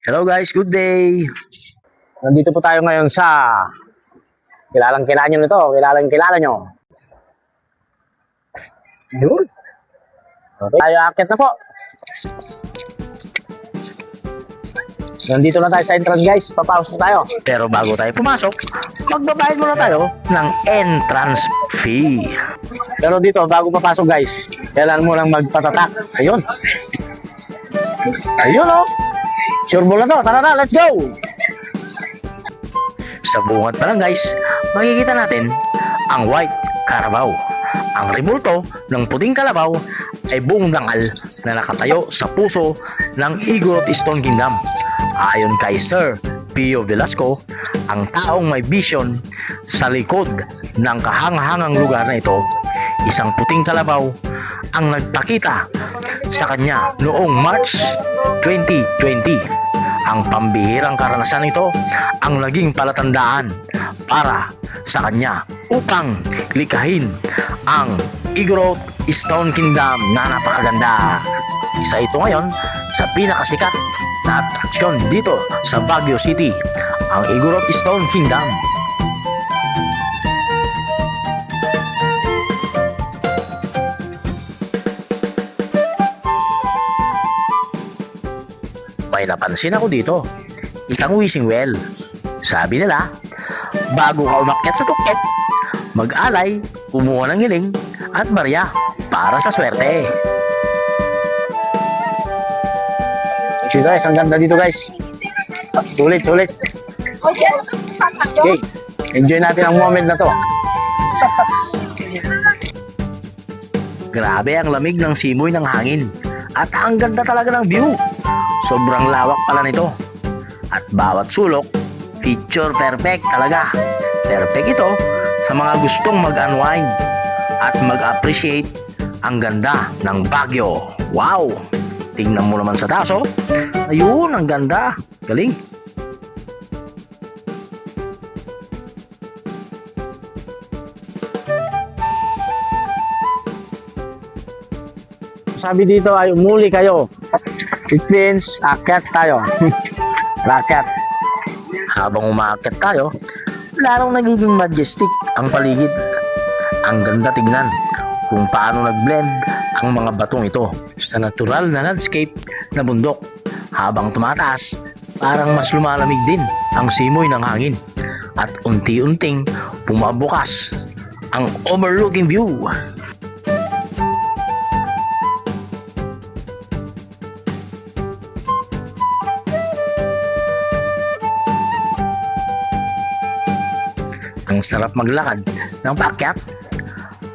Hello guys, good day! Nandito po tayo ngayon sa kilala nyo nito, kilala nyo. Yun. Okay. Tayo akit na po. Nandito na tayo sa entrance guys, papasok na tayo. Pero bago tayo pumasok, magbabayad muna tayo ng entrance fee. Pero dito, bago papasok guys, kailangan mo lang magpatatak. Ayun. Ayun oh. Sure ball na to. Tara na, let's go! Sa bungad pa lang guys, makikita natin ang white carabao. Ang rebulto ng puting kalabaw ay buong dangal na nakatayo sa puso ng Igorot Stone Kingdom. Ayon kay Sir Pio Velasco, ang taong may vision sa likod ng kahanghangang lugar na ito, isang puting kalabaw ang nagpakita sa kanya noong March 2020. Ang pambihirang karanasan nito ang naging palatandaan para sa kanya upang likahin ang Igorot Stone Kingdom na napakaganda. Isa ito ngayon sa pinakasikat na atraksyon dito sa Baguio City, ang Igorot Stone Kingdom. May napansin ako dito, isang wishing well. Sabi nila, bago ka umakyat sa tuktok, mag-alay, kumuha ng hiling at barya para sa swerte. So guys, ang ganda dito guys. Sulit. Okay, enjoy natin ang moment na to. Grabe ang lamig ng simoy ng hangin at ang ganda talaga ng view. Sobrang lawak pala nito. At bawat sulok, picture perfect talaga. Perfect ito sa mga gustong mag-unwind at mag-appreciate ang ganda ng Baguio. Wow! Tingnan mo naman sa taas, oh. Ayun, ang ganda. Galing. Sabi dito ay umuli kayo. It means akyat tayo. Rakyat. Habang umaakyat tayo, larong nagiging majestic ang paligid. Ang ganda tignan kung paano nag-blend ang mga batong ito sa natural na landscape na bundok. Habang tumataas, parang mas lumalamig din ang simoy ng hangin at unti-unting bumabukas ang overlooking view. Ang sarap maglakad ng paakyat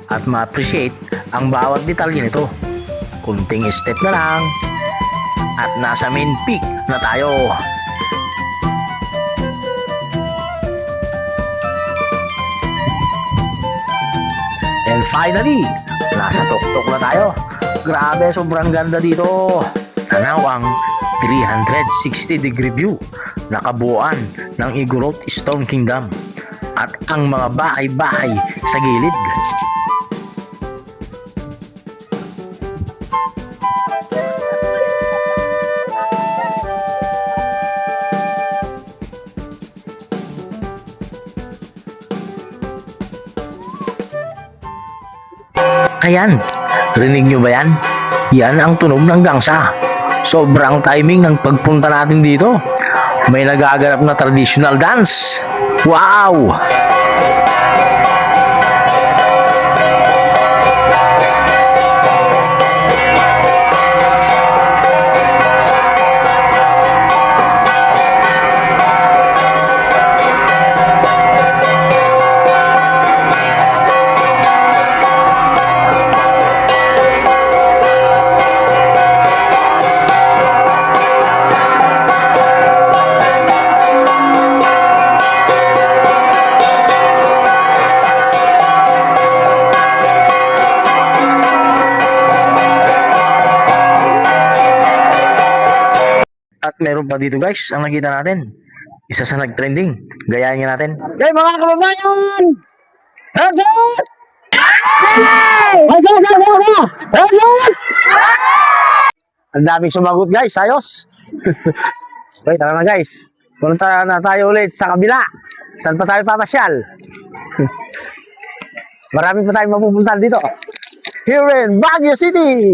at ma-appreciate ang bawat detalye nito. Kunting step na lang at nasa main peak na tayo. And finally, nasa tuktok na tayo. Grabe, sobrang ganda dito. Tanaw ang 360-degree view na kabuuan ng Igorot Stone Kingdom at ang mga bahay-bahay sa gilid. Ayan, rinig nyo ba yan? Yan ang tunog ng gangsa. Sobrang timing ng pagpunta natin dito. May nagaganap na traditional dance. Wow! At meron pa dito guys, ang nakita natin. Isa sa nag-trending. Gayahin nga natin. Okay mga kababayan! Headshot! Ang daming sumagot guys, ayos. Okay, tara na guys. Punta na tayo ulit sa kabila. Saan pa tayo papasyal? Marami pa tayong mapupuntahan dito. Here in Baguio City!